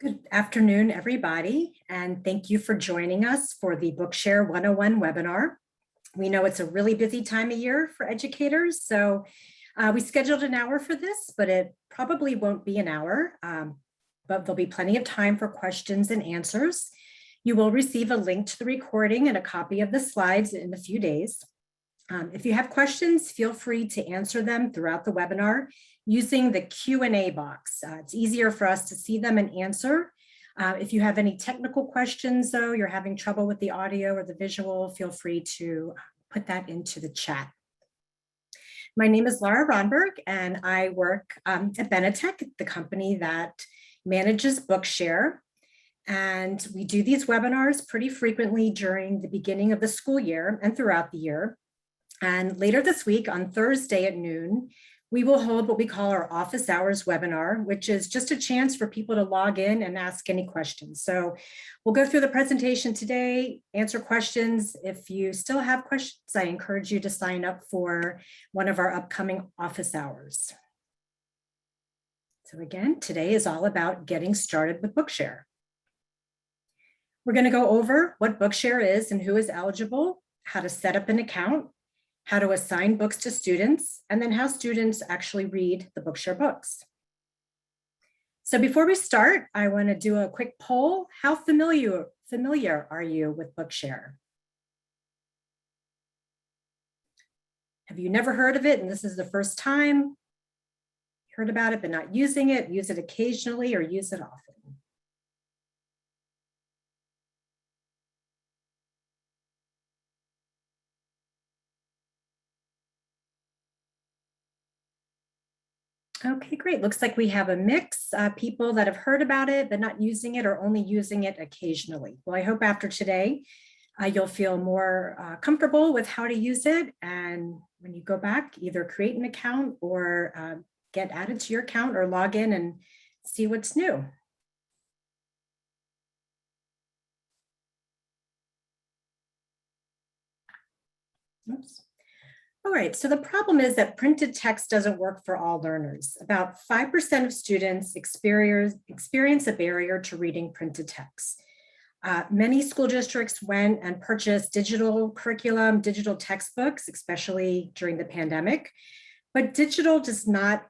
Good afternoon, everybody, and thank you for joining us for the Bookshare 101 webinar. We know it's a really busy time of year for educators, so we scheduled an hour for this, but it probably won't be an hour, but there'll be plenty of time for questions and answers. You will receive a link to the recording and a copy of the slides in a few days. If you have questions, feel free to answer them throughout the webinar using the Q&A box. It's easier for us to see them and answer. If you have any technical questions, though, you're having trouble with the audio or the visual, feel free to put that into the chat. My name is Laura Ronberg, and I work at Benetech, the company that manages Bookshare. And we do these webinars pretty frequently during the beginning of the school year and throughout the year. And later this week on Thursday at noon, we will hold what we call our office hours webinar, which is just a chance for people to log in and ask any questions. So we'll go through the presentation today, answer questions. If you still have questions, I encourage you to sign up for one of our upcoming office hours. So again, today is all about getting started with Bookshare. We're going to go over what Bookshare is and who is eligible, how to set up an account, how to assign books to students, and then how students actually read the Bookshare books. So before we start, I want to do a quick poll. How familiar are you with Bookshare? Have you never heard of it and this is the first time? Heard about it but not using it, use it occasionally or use it often? Okay, great. Looks like we have a mix of people that have heard about it, but not using it or only using it occasionally. Well, I hope after today, you'll feel more comfortable with how to use it. And when you go back, either create an account or get added to your account or log in and see what's new. Oops. All right, so the problem is that printed text doesn't work for all learners. About 5% of students experience a barrier to reading printed text. Many school districts went and purchased digital curriculum, digital textbooks, especially during the pandemic, but digital does not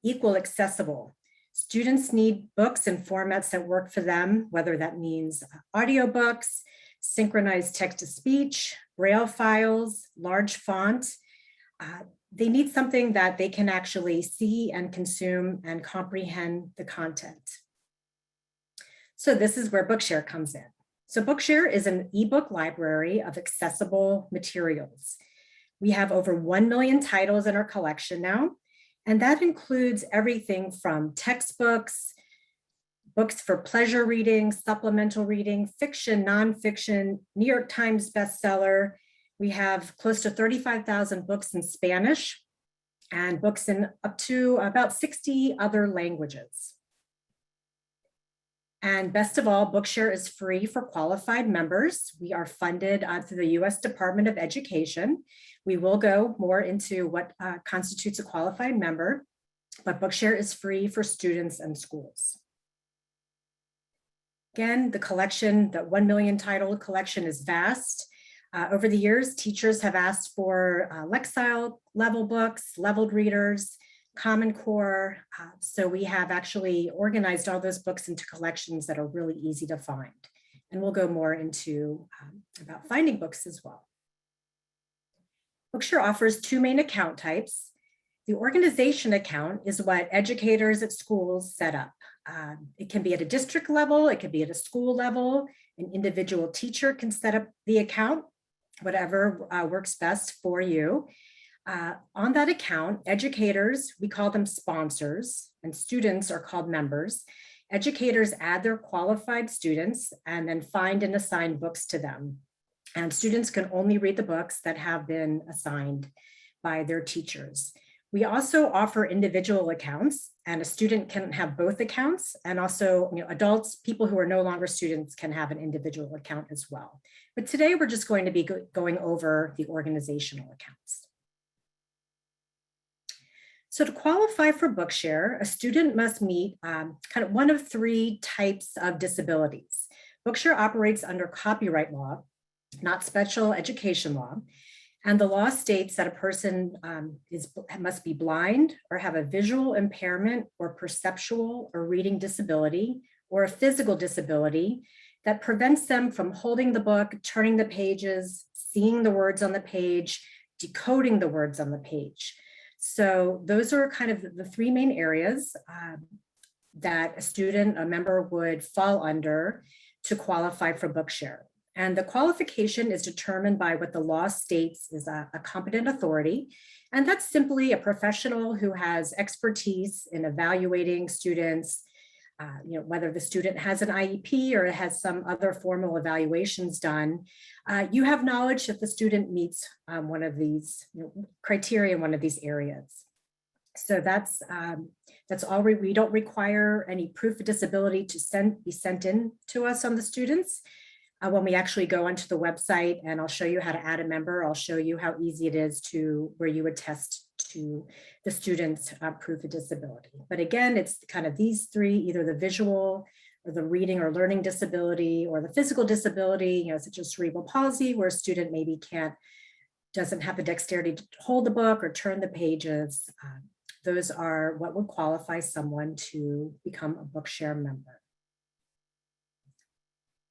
equal accessible. Students need books and formats that work for them, whether that means audiobooks, synchronized text-to-speech, Braille files, large font. They need something that they can actually see and consume and comprehend the content. So this is where Bookshare comes in. So Bookshare is an ebook library of accessible materials. We have over 1 million titles in our collection now, and that includes everything from textbooks, books for pleasure reading, supplemental reading, fiction, nonfiction, New York Times bestseller. We have close to 35,000 books in Spanish and books in up to about 60 other languages. And best of all, Bookshare is free for qualified members. We are funded through the U.S. Department of Education. We will go more into what constitutes a qualified member, but Bookshare is free for students and schools. Again, the collection, the 1 million title collection is vast. Over the years, teachers have asked for Lexile level books, leveled readers, Common Core. So we have actually organized all those books into collections that are really easy to find. And we'll go more into about finding books as well. Bookshare offers 2 main account types. The organization account is what educators at schools set up. It can be at a district level, it could be at a school level. An individual teacher can set up the account, whatever works best for you. On that account, educators, we call them sponsors, and students are called members. Educators add their qualified students and then find and assign books to them. And students can only read the books that have been assigned by their teachers. We also offer individual accounts, and a student can have both accounts, and also adults, people who are no longer students, can have an individual account as well. But today we're just going to be going over the organizational accounts. So to qualify for Bookshare, a student must meet kind of one of three types of disabilities. Bookshare operates under copyright law, not special education law. And the law states that a person must be blind or have a visual impairment or perceptual or reading disability or a physical disability that prevents them from holding the book, turning the pages, seeing the words on the page, decoding the words on the page. So those are kind of the three main areas that a member would fall under to qualify for Bookshare. And the qualification is determined by what the law states is a competent authority. And that's simply a professional who has expertise in evaluating students, whether the student has an IEP or has some other formal evaluations done. You have knowledge that the student meets one of these criteria in one of these areas. So that's all. We don't require any proof of disability to be sent in to us on the students. When we actually go onto the website, and I'll show you how to add a member, I'll show you how easy it is where you attest to the student's proof of disability. But again, it's kind of these three, either the visual or the reading or learning disability or the physical disability, such as cerebral palsy, where a student maybe doesn't have the dexterity to hold the book or turn the pages. Those are what would qualify someone to become a Bookshare member.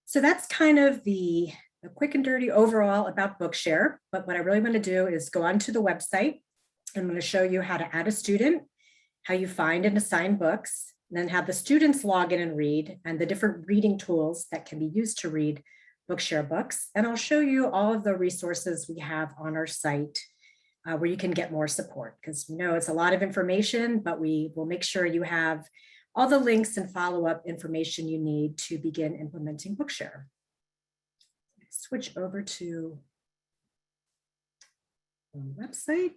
So that's kind of the quick and dirty overall about Bookshare. But what I really want to do is go onto the website. I'm going to show you how to add a student, how you find and assign books, and then have the students log in and read, and the different reading tools that can be used to read Bookshare books. And I'll show you all of the resources we have on our site where you can get more support, because it's a lot of information, but we will make sure you have all the links and follow-up information you need to begin implementing Bookshare. Switch over to the website.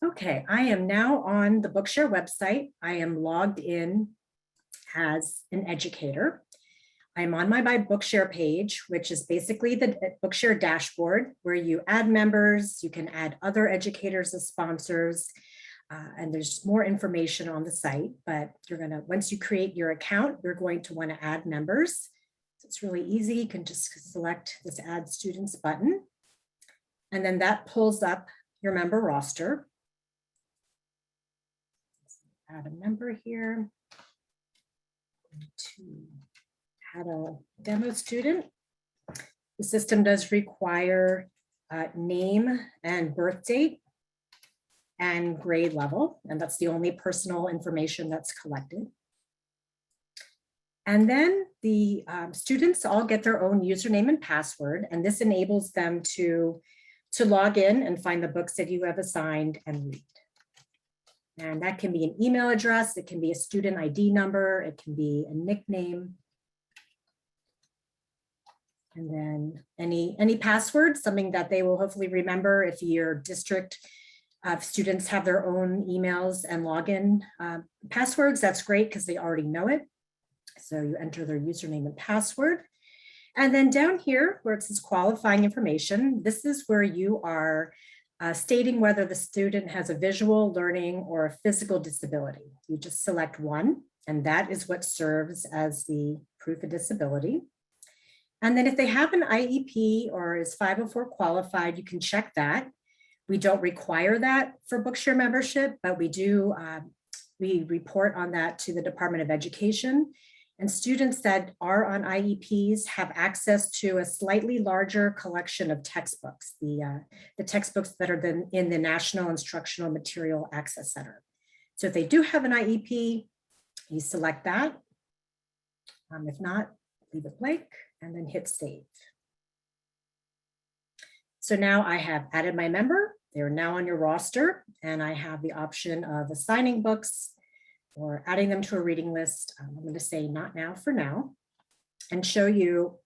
Okay, I am now on the Bookshare website. I am logged in as an educator. I'm on my Bookshare page, which is basically the Bookshare dashboard where you add members, you can add other educators as sponsors, and there's more information on the site, but once you create your account, you're going to want to add members. So it's really easy. You can just select this Add Students button, and then that pulls up your member roster. Add a member here. To add a demo student. The system does require name and birth date and grade level, and that's the only personal information that's collected. And then the students all get their own username and password, and this enables them to log in and find the books that you have assigned and read. And that can be an email address, it can be a student ID number, it can be a nickname. And then any password, something that they will hopefully remember. If your district students have their own emails and login passwords, that's great because they already know it. So you enter their username and password. And then down here where it says qualifying information, this is where you are stating whether the student has a visual, learning, or a physical disability. You just select one, and that is what serves as the proof of disability. And then if they have an IEP or is 504 qualified, you can check that. We don't require that for Bookshare membership, but we do, we report on that to the Department of Education. And students that are on IEPs have access to a slightly larger collection of textbooks, the textbooks that are in the National Instructional Material Access Center. So if they do have an IEP, you select that. If not, leave it blank and then hit save. So now I have added my member. They're now on your roster, and I have the option of assigning books or adding them to a reading list. I'm going to say not now for now, and show you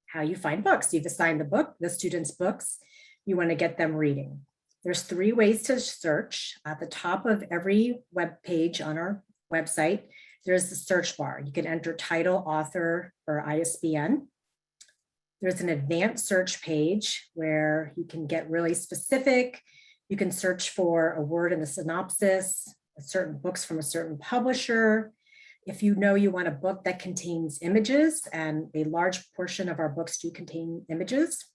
how you find books. You've assigned the student's books. You want to get them reading. There's 3 ways to search. At the top of every web page on our website, there's the search bar. You can enter title, author, or ISBN. There's an advanced search page where you can get really specific. You can search for a word in the synopsis, certain books from a certain publisher. If you know you want a book that contains images, and a large portion of our books do contain images,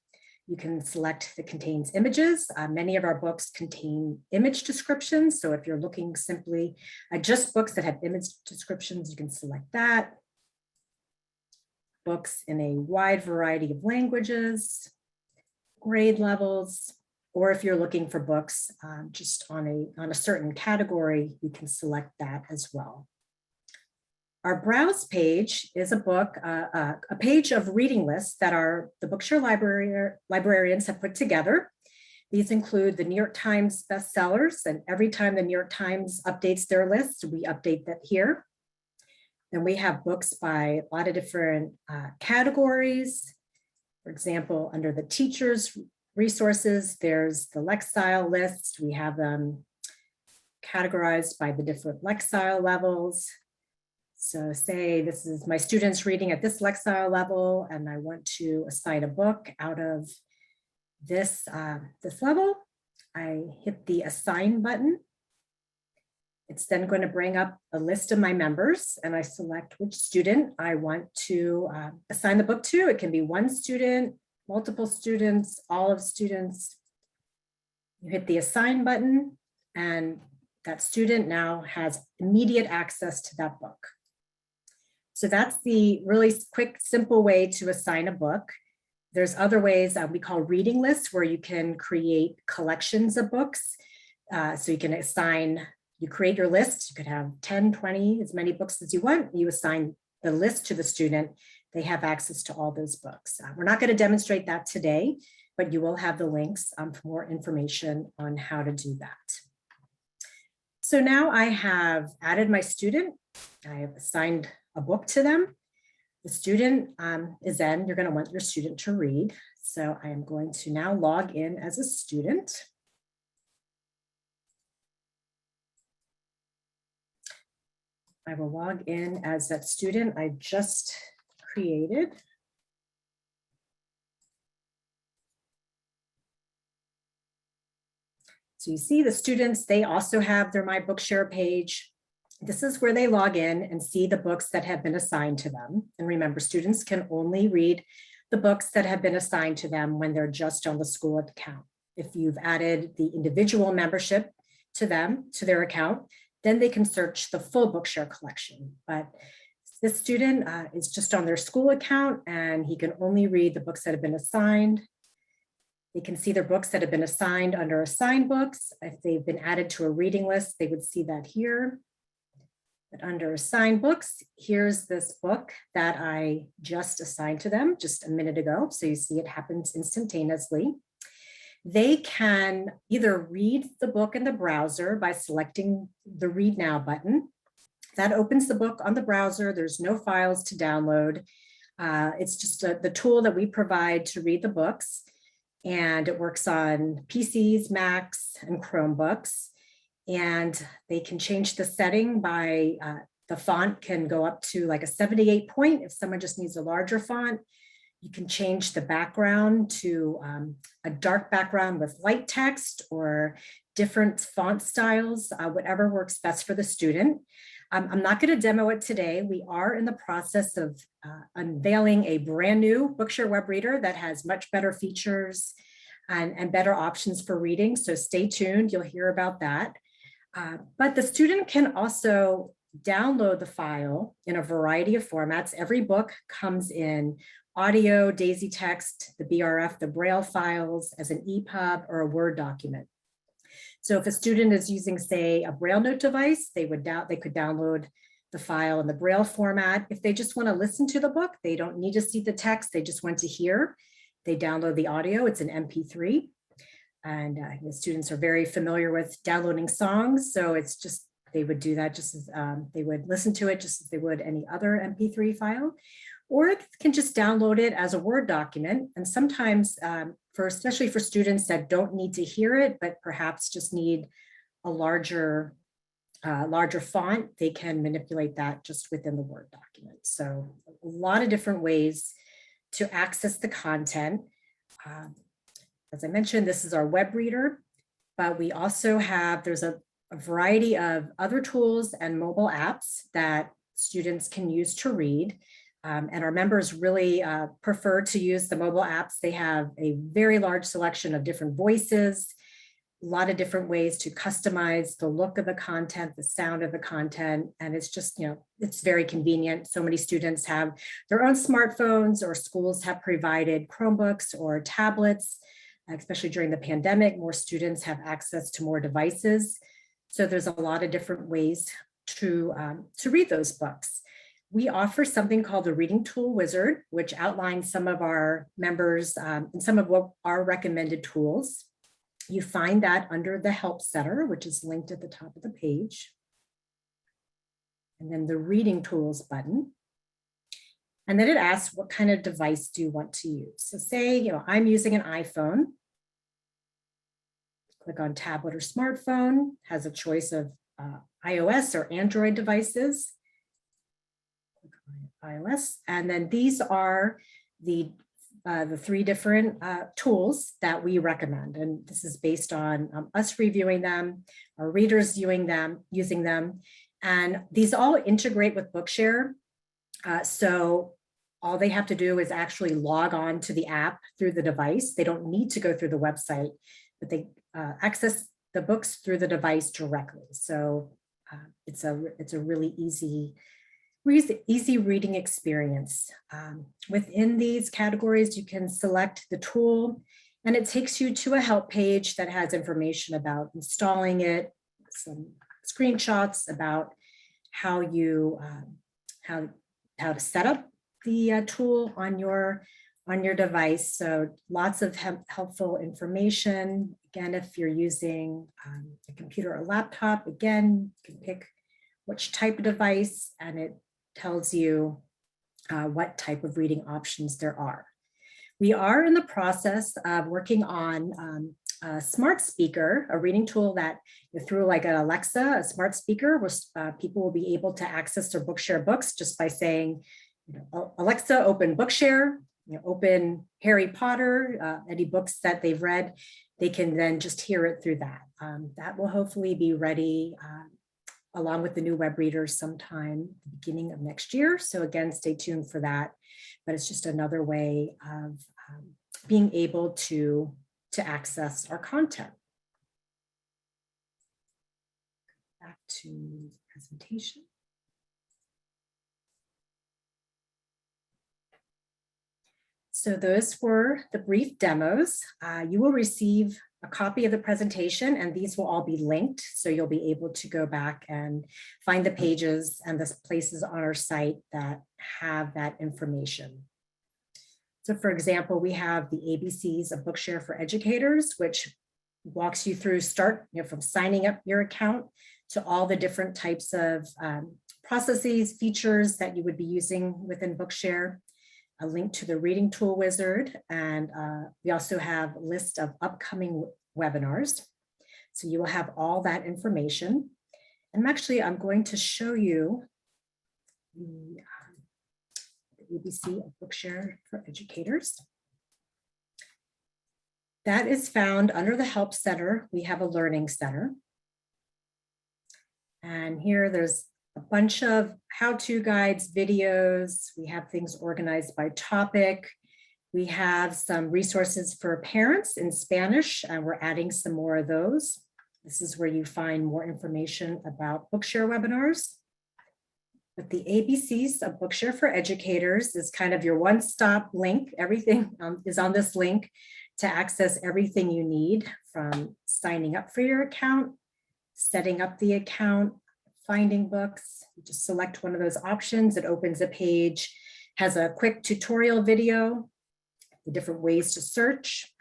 you can select that contains images. Many of our books contain image descriptions. So if you're looking simply at just books that have image descriptions, you can select that. Books in a wide variety of languages, grade levels, or if you're looking for books just on a certain category, you can select that as well. Our browse page is a page of reading lists that the Bookshare librarians have put together. These include the New York Times bestsellers, and every time the New York Times updates their list, we update that here. Then we have books by a lot of different categories. For example, under the teachers resources, there's the Lexile list. We have them categorized by the different Lexile levels. So say this is my students reading at this Lexile level, and I want to assign a book out of this level. I hit the assign button. It's then going to bring up a list of my members, and I select which student I want to assign the book to. It can be one student, multiple students, all of students. You hit the assign button, and that student now has immediate access to that book. So that's the really quick, simple way to assign a book. There's other ways we call reading lists, where you can create collections of books. So you can assign, you create your list. You could have 10, 20, as many books as you want. You assign the list to the student. They have access to all those books. We're not going to demonstrate that today, but you will have the links for more information on how to do that. So now I have added my student. I have assigned a book to them. The student is then, you're going to want your student to read. So I am going to now log in as a student. I will log in as that student I just created. So you see the students, they also have their My Bookshare page. This is where they log in and see the books that have been assigned to them. And remember, students can only read the books that have been assigned to them when they're just on the school account. If you've added the individual membership to them, to their account, then they can search the full Bookshare collection. But this student is just on their school account, and he can only read the books that have been assigned. They can see their books that have been assigned under assigned books. If they've been added to a reading list, they would see that here. But under assigned books, here's this book that I just assigned to them just a minute ago. So you see it happens instantaneously. They can either read the book in the browser by selecting the Read Now button. That opens the book on the browser. There's no files to download. It's just the tool that we provide to read the books. And it works on PCs, Macs, and Chromebooks. And they can change the setting by, the font can go up to like a 78 point if someone just needs a larger font. You can change the background to a dark background with light text or different font styles, whatever works best for the student. I'm not going to demo it today. We are in the process of unveiling a brand new Bookshare web reader that has much better features and better options for reading. So stay tuned, you'll hear about that. But the student can also download the file in a variety of formats. Every book comes in audio, DAISY text, the BRF, the Braille files as an EPUB or a Word document. So if a student is using, say, a Braille note device, they could download the file in the Braille format. If they just want to listen to the book, they don't need to see the text, they just want to hear. They download the audio, it's an MP3. And the students are very familiar with downloading songs. So it's just, they would do that just as they would listen to it just as they would any other MP3 file. Or it can just download it as a Word document. And sometimes especially for students that don't need to hear it, but perhaps just need a larger font, they can manipulate that just within the Word document. So a lot of different ways to access the content. As I mentioned, this is our web reader, but we also have, there's a variety of other tools and mobile apps that students can use to read. And our members really prefer to use the mobile apps. They have a very large selection of different voices, a lot of different ways to customize the look of the content, the sound of the content, and it's just, it's very convenient. So many students have their own smartphones, or schools have provided Chromebooks or tablets, especially during the pandemic. More students have access to more devices. So there's a lot of different ways to read those books. We offer something called the Reading Tool Wizard, which outlines some of our members and some of what our recommended tools. You find that under the Help Center, which is linked at the top of the page. And then the Reading Tools button. And then it asks, what kind of device do you want to use? So say, I'm using an iPhone. Click on tablet or smartphone, has a choice of iOS or Android devices. Click on iOS, and then these are the 3 different tools that we recommend. And this is based on us reviewing them, our readers using them. And these all integrate with Bookshare. So all they have to do is actually log on to the app through the device. They don't need to go through the website, but they access the books through the device directly. So it's a really easy reading experience. Within these categories, you can select the tool, and it takes you to a help page that has information about installing it, some screenshots about how to set up the tool on your device. So lots of helpful information. Again, if you're using a computer or laptop, again, you can pick which type of device, and it tells you what type of reading options there are. We are in the process of working on a smart speaker, a reading tool that through like an Alexa, a smart speaker, where people will be able to access their Bookshare books just by saying, Alexa, open Bookshare, open Harry Potter, any books that they've read, they can then just hear it through that. That will hopefully be ready along with the new web readers sometime the beginning of next year. So again, stay tuned for that. But it's just another way of being able to access our content. Back to the presentation. So those were the brief demos. You will receive a copy of the presentation, and these will all be linked. So you'll be able to go back and find the pages and the places on our site that have that information. So for example, we have the ABCs of Bookshare for Educators, which walks you through from signing up your account to all the different types of processes, features that you would be using within Bookshare. A link to the Reading Tool Wizard, and we also have a list of upcoming webinars. So you will have all that information. And actually, I'm going to show you the ABC of Bookshare for Educators. That is found under the Help Center. We have a Learning Center. And here there's a bunch of how-to guides, videos. We have things organized by topic. We have some resources for parents in Spanish, and we're adding some more of those. This is where you find more information about Bookshare webinars. But the ABCs of Bookshare for Educators is kind of your one-stop link. Everything is on this link to access everything you need, from signing up for your account, setting up the account, finding books. You just select one of those options. It opens a page, has a quick tutorial video, the different ways to search.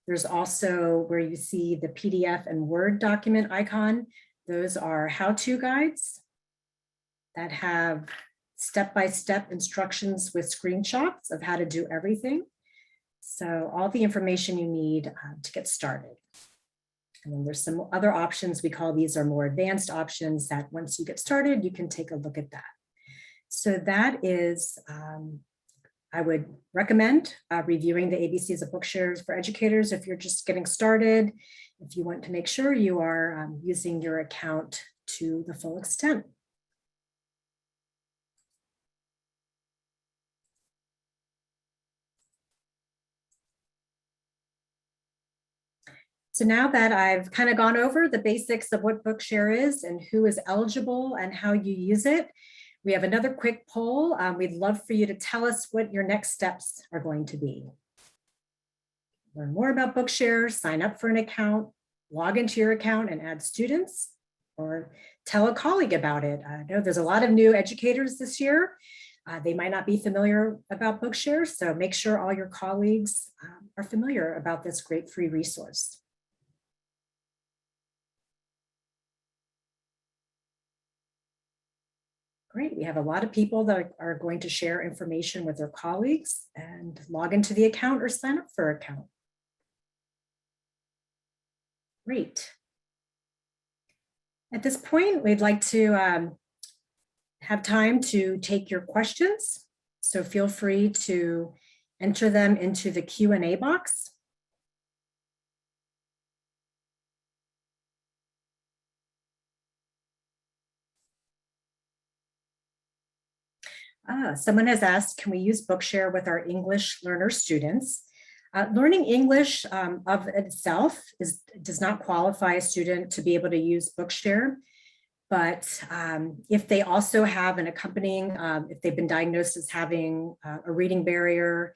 There's also where you see the PDF and Word document icon. Those are how-to guides that have step-by-step instructions with screenshots of how to do everything. So all the information you need to get started. And then there's some other options. We call these are more advanced options that once you get started, you can take a look at that. So that is I would recommend reviewing the ABCs of Bookshare for Educators if you're just getting started, if you want to make sure you are using your account to the full extent. So now that I've kind of gone over the basics of what Bookshare is and who is eligible and how you use it, we have another quick poll. We'd love for you to tell us what your next steps are going to be. Learn more about Bookshare, sign up for an account, log into your account and add students, or tell a colleague about it. I know there's a lot of new educators this year. They might not be familiar about Bookshare, so make sure all your colleagues are familiar about this great free resource. Great, we have a lot of people that are going to share information with their colleagues and log into the account or sign up for an account. Great. At this point, we'd like to have time to take your questions. So feel free to enter them into the Q&A box. Someone has asked, can we use Bookshare with our English learner students? Learning English of itself does not qualify a student to be able to use Bookshare. But if they also have an accompanying, if they've been diagnosed as having a reading barrier,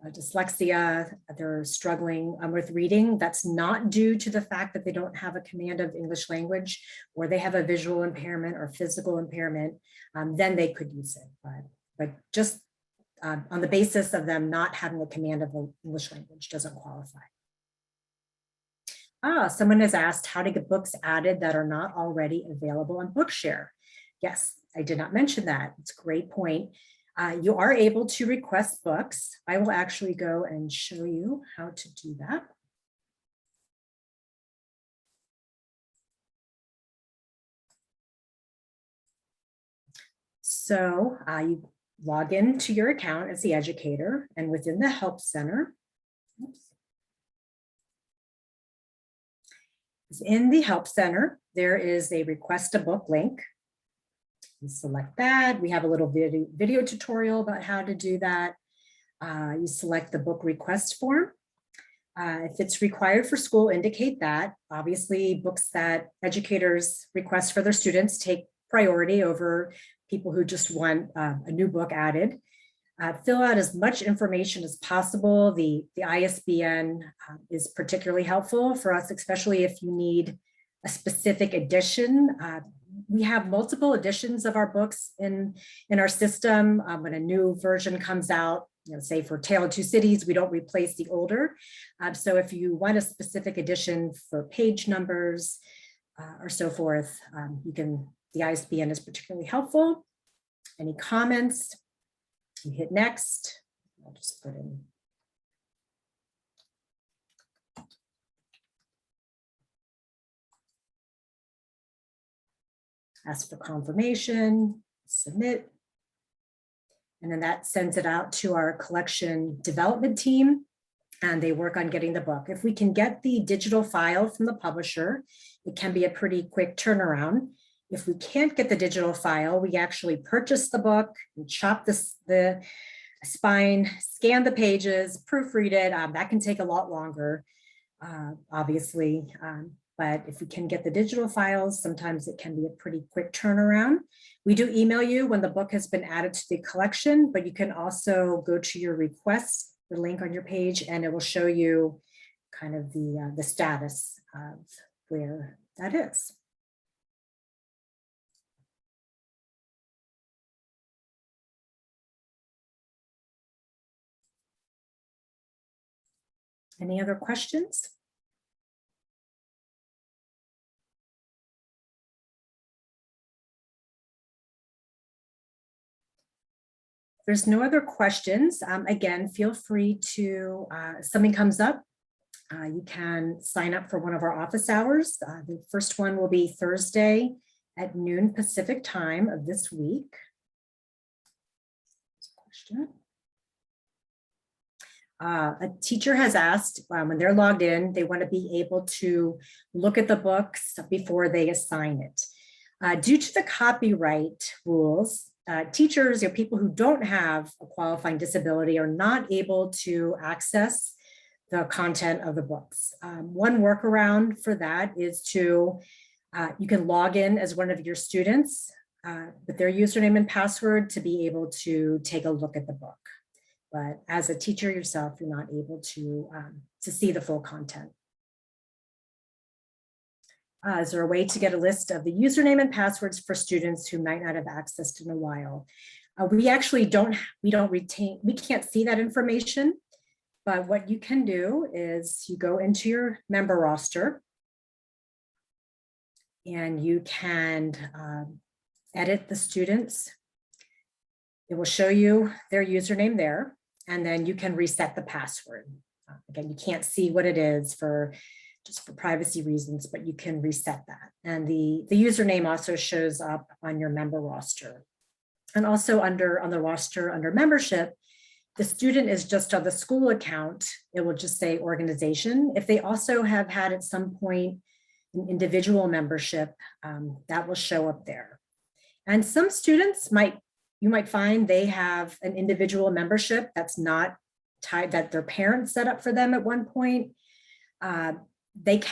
dyslexia, they're struggling with reading, that's not due to the fact that they don't have a command of English language, or they have a visual impairment or physical impairment, then they could use it. But just on the basis of them not having a command of the English language doesn't qualify. Someone has asked how to get books added that are not already available on Bookshare. Yes, I did not mention that. It's a great point. You are able to request books. I will actually go and show you how to do that. So you log into your account as the educator, and within the Help Center, in the Help Center, there is a request a book link. You select that. We have a little video tutorial about how to do that. You select the book request form. If it's required for school, indicate that. Obviously, books that educators request for their students take priority over people who just want a new book added. Fill out as much information as possible. The ISBN is particularly helpful for us, especially if you need a specific edition. We have multiple editions of our books in our system. When a new version comes out, say for Tale of Two Cities, we don't replace the older. So if you want a specific edition for page numbers or so forth, the ISBN is particularly helpful. Any comments? You hit next. I'll just put in. Ask for confirmation, submit. And then that sends it out to our collection development team, and they work on getting the book. If we can get the digital file from the publisher, it can be a pretty quick turnaround. If we can't get the digital file, we actually purchase the book and chop the spine, scan the pages, proofread it. That can take a lot longer, obviously. But if we can get the digital files, sometimes it can be a pretty quick turnaround. We do email you when the book has been added to the collection, but you can also go to your requests, the link on your page, and it will show you kind of the status of where that is. Any other questions? If there's no other questions, again, feel free to, if something comes up, you can sign up for one of our office hours. The first one will be Thursday at noon Pacific time of this week. Question. A teacher has asked when they're logged in, they want to be able to look at the books before they assign it. Due to the copyright rules, teachers or people who don't have a qualifying disability are not able to access the content of the books. One workaround for that is to, you can log in as one of your students with their username and password to be able to take a look at the book. But as a teacher yourself, you're not able to see the full content. Is there a way to get a list of the username and passwords for students who might not have accessed in a while? We actually we can't see that information, but what you can do is you go into your member roster and you can edit the students. It will show you their username there, and then you can reset the password. Again, you can't see what it is just for privacy reasons, but you can reset that. And the username also shows up on your member roster. And also on the roster under membership, the student is just on the school account. It will just say organization. If they also have had at some point an individual membership, that will show up there. And some students you might find they have an individual membership that's not tied, that their parents set up for them at one point. That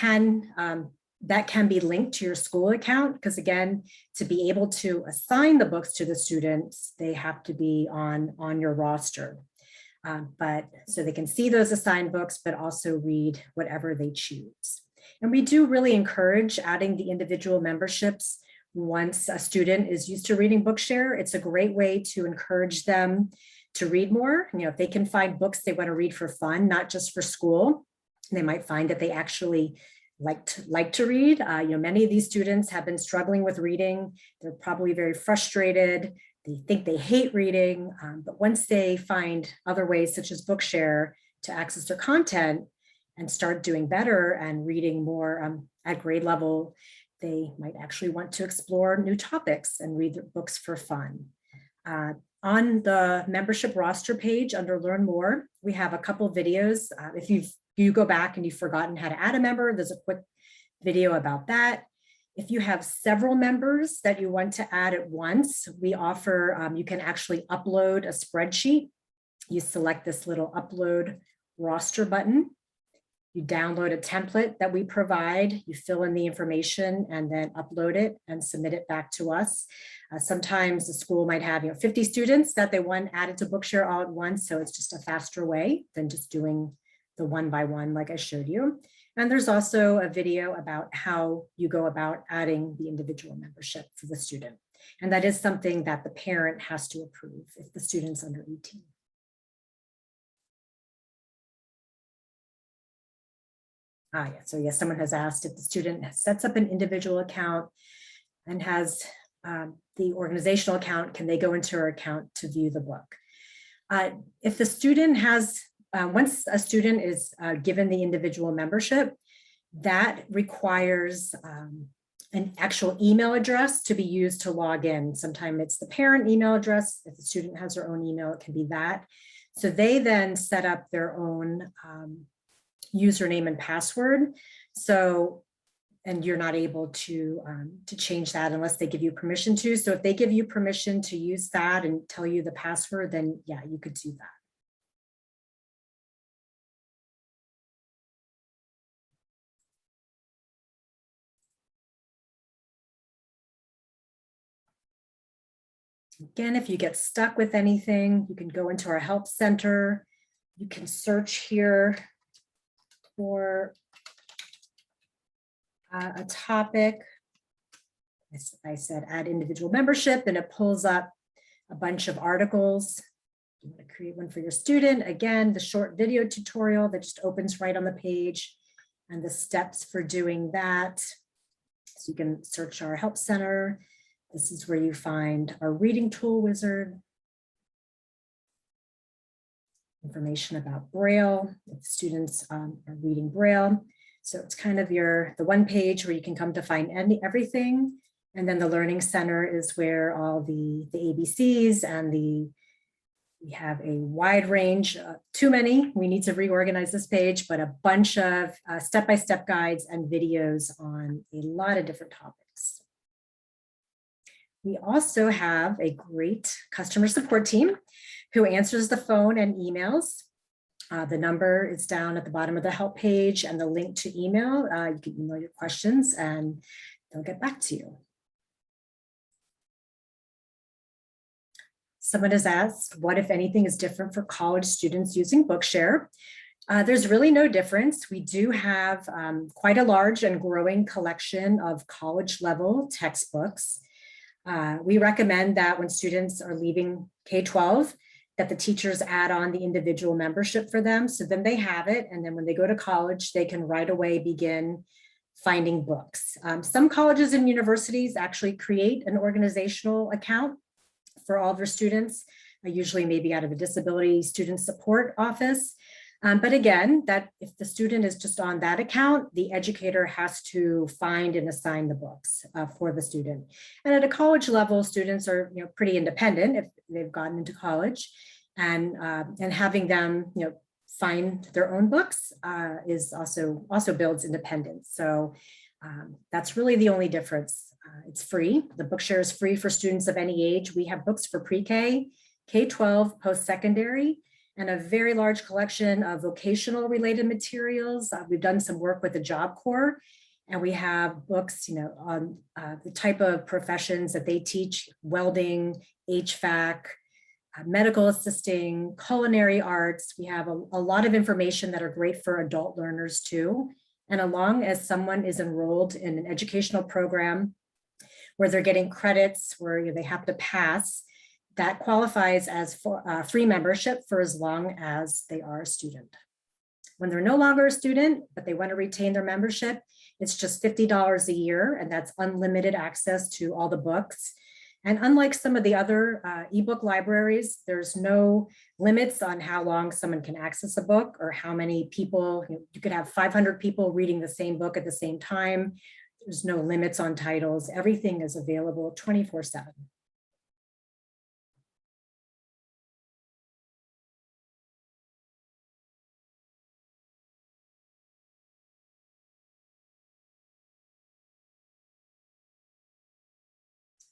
can be linked to your school account, because again, to be able to assign the books to the students, they have to be on your roster. But so they can see those assigned books, but also read whatever they choose. And we do really encourage adding the individual memberships once a student is used to reading Bookshare. It's a great way to encourage them to read more. You know, if they can find books they want to read for fun, not just for school, they might find that they actually like to read. Many of these students have been struggling with reading. They're probably very frustrated. They think they hate reading, but once they find other ways such as Bookshare to access their content and start doing better and reading more at grade level, they might actually want to explore new topics and read their books for fun. On the membership roster page under Learn More, we have a couple videos. If you go back and you've forgotten how to add a member, there's a quick video about that. If you have several members that you want to add at once, we offer, you can actually upload a spreadsheet. You select this little upload roster button. You download a template that we provide, you fill in the information and then upload it and submit it back to us. Sometimes the school might have 50 students that they want added to Bookshare all at once, so it's just a faster way than just doing the one by one like I showed you. And there's also a video about how you go about adding the individual membership for the student. And that is something that the parent has to approve if the student's under 18. So yes, someone has asked if the student sets up an individual account and has the organizational account, can they go into her account to view the book? If the student has, once a student is given the individual membership, that requires an actual email address to be used to log in. Sometimes it's the parent email address. If the student has their own email, it can be that. So they then set up their own username and password. So, and you're not able to change that unless they give you permission to. So if they give you permission to use that and tell you the password, then yeah, you could do that. Again, if you get stuck with anything, you can go into our help center. You can search here for a topic. As I said, add individual membership, and it pulls up a bunch of articles. You want to create one for your student. Again, the short video tutorial that just opens right on the page and the steps for doing that. So you can search our help center. This is where you find our reading tool wizard. Information about Braille, if students are reading Braille. So it's kind of the one page where you can come to find everything. And then the Learning Center is where all the ABCs and the We have a wide range, too many. We need to reorganize this page, but a bunch of step-by-step guides and videos on a lot of different topics. We also have a great customer support team who answers the phone and emails. The number is down at the bottom of the help page and the link to email. You can email your questions and they'll get back to you. Someone has asked, what, if anything, is different for college students using Bookshare? There's really no difference. We do have quite a large and growing collection of college level textbooks. We recommend that when students are leaving K-12, that the teachers add on the individual membership for them. So then they have it. And then when they go to college, they can right away begin finding books. Some colleges and universities actually create an organizational account for all of their students, usually maybe out of a disability student support office. But again, that if the student is just on that account, the educator has to find and assign the books for the student. And at a college level, students are pretty independent if they've gotten into college, and having them find their own books is also builds independence. So that's really the only difference. It's free. The Bookshare is free for students of any age. We have books for pre-K, K-12, post-secondary, and a very large collection of vocational related materials. We've done some work with the Job Corps, and we have books on the type of professions that they teach: welding, HVAC, medical assisting, culinary arts. We have a lot of information that are great for adult learners too. And as long as someone is enrolled in an educational program where they're getting credits, where they have to pass, that qualifies as free membership for as long as they are a student. When they're no longer a student, but they want to retain their membership, it's just $50 a year, and that's unlimited access to all the books. And unlike some of the other ebook libraries, there's no limits on how long someone can access a book or how many people. You could have 500 people reading the same book at the same time. There's no limits on titles. Everything is available 24/7.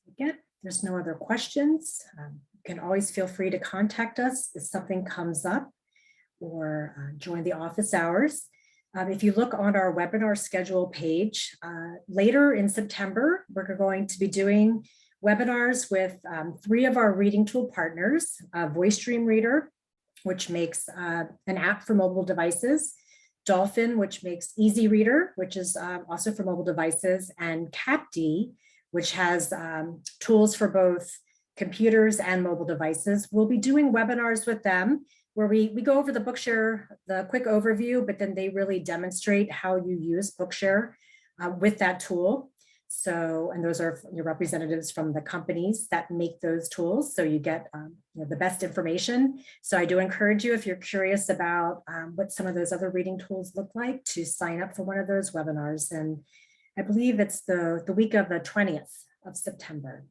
Again, there's no other questions. You can always feel free to contact us if something comes up, or join the office hours. If you look on our webinar schedule page, later in September, we're going to be doing webinars with 3 of our reading tool partners: VoiceStream Reader, which makes an app for mobile devices; Dolphin, which makes Easy Reader, which is also for mobile devices; and CapD, which has tools for both computers and mobile devices. We'll be doing webinars with them where we go over the Bookshare, the quick overview, but then they really demonstrate how you use Bookshare with that tool. So, and those are your representatives from the companies that make those tools. So you get the best information. So I do encourage you, if you're curious about what some of those other reading tools look like, to sign up for one of those webinars. And I believe it's the week of the 20th of September.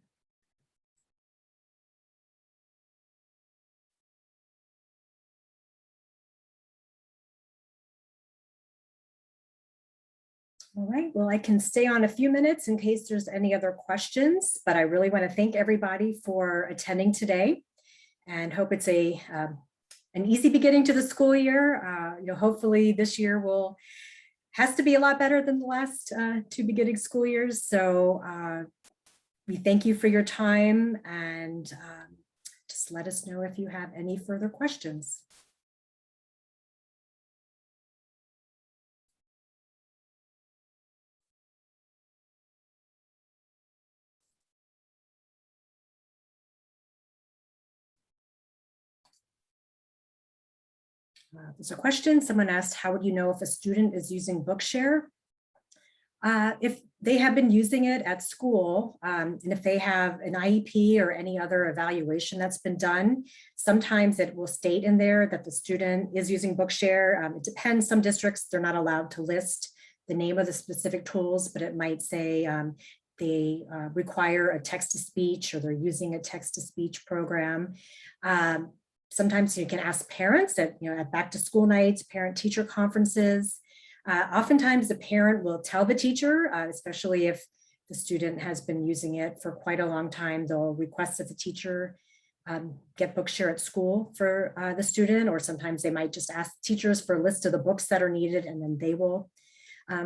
All right, well, I can stay on a few minutes in case there's any other questions, but I really want to thank everybody for attending today, and hope it's an easy beginning to the school year. Hopefully this year has to be a lot better than the last 2 beginning school years. So we thank you for your time, and just let us know if you have any further questions. There's a question. Someone asked, how would you know if a student is using Bookshare? If they have been using it at school, and if they have an IEP or any other evaluation that's been done, sometimes it will state in there that the student is using Bookshare. It depends. Some districts, they're not allowed to list the name of the specific tools, but it might say they require a text-to-speech, or they're using a text-to-speech program. sometimes you can ask parents at, at back to school nights, parent teacher conferences. Oftentimes the parent will tell the teacher, especially if the student has been using it for quite a long time, they'll request that the teacher get Bookshare at school for the student, or sometimes they might just ask teachers for a list of the books that are needed, and then they will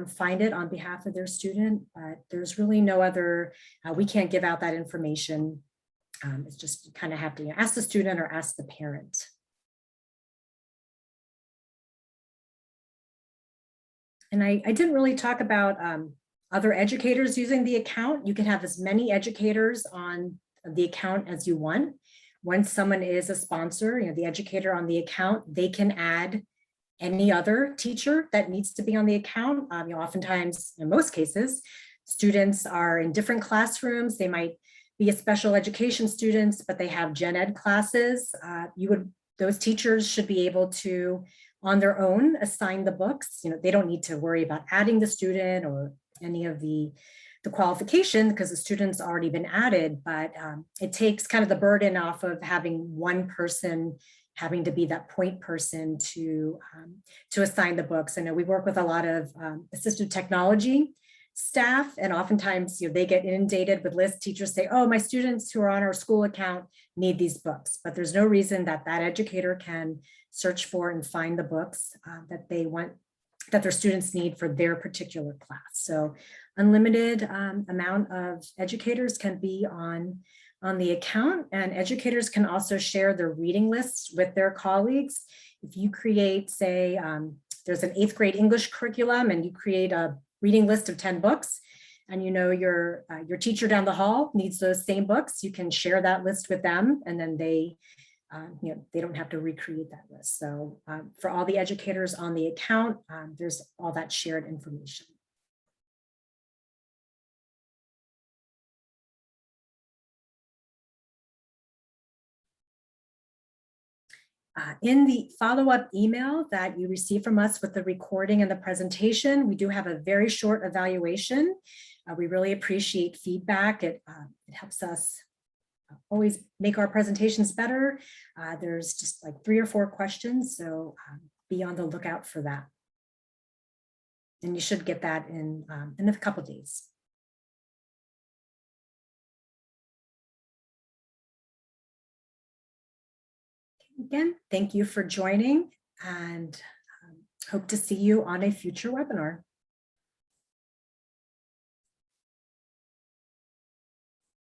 find it on behalf of their student. But there's really no other, we can't give out that information. It's just you kind of have to ask the student or ask the parent. And I didn't really talk about other educators using the account. You can have as many educators on the account as you want. Once someone is a sponsor, the educator on the account, they can add any other teacher that needs to be on the account. Oftentimes, in most cases, students are in different classrooms. They might be a special education students, but they have gen ed classes. Those teachers should be able to, on their own, assign the books. They don't need to worry about adding the student or any of the qualification because the student's already been added, but it takes kind of the burden off of having one person having to be that point person to assign the books. I know we work with a lot of assistive technology staff, and oftentimes they get inundated with lists. Teachers say, oh, my students who are on our school account need these books, but there's no reason that educator can search for and find the books that they want, that their students need for their particular class. So unlimited amount of educators can be on the account, and educators can also share their reading lists with their colleagues. If you create, say, there's an 8th grade English curriculum and you create a reading list of 10 books, and your teacher down the hall needs those same books, you can share that list with them, and then they don't have to recreate that list. So for all the educators on the account, there's all that shared information. In the follow-up email that you receive from us with the recording and the presentation, we do have a very short evaluation. We really appreciate feedback. It helps us always make our presentations better. There's just like 3 or 4 questions, so be on the lookout for that. And you should get that in a couple of days. Again, thank you for joining, and hope to see you on a future webinar.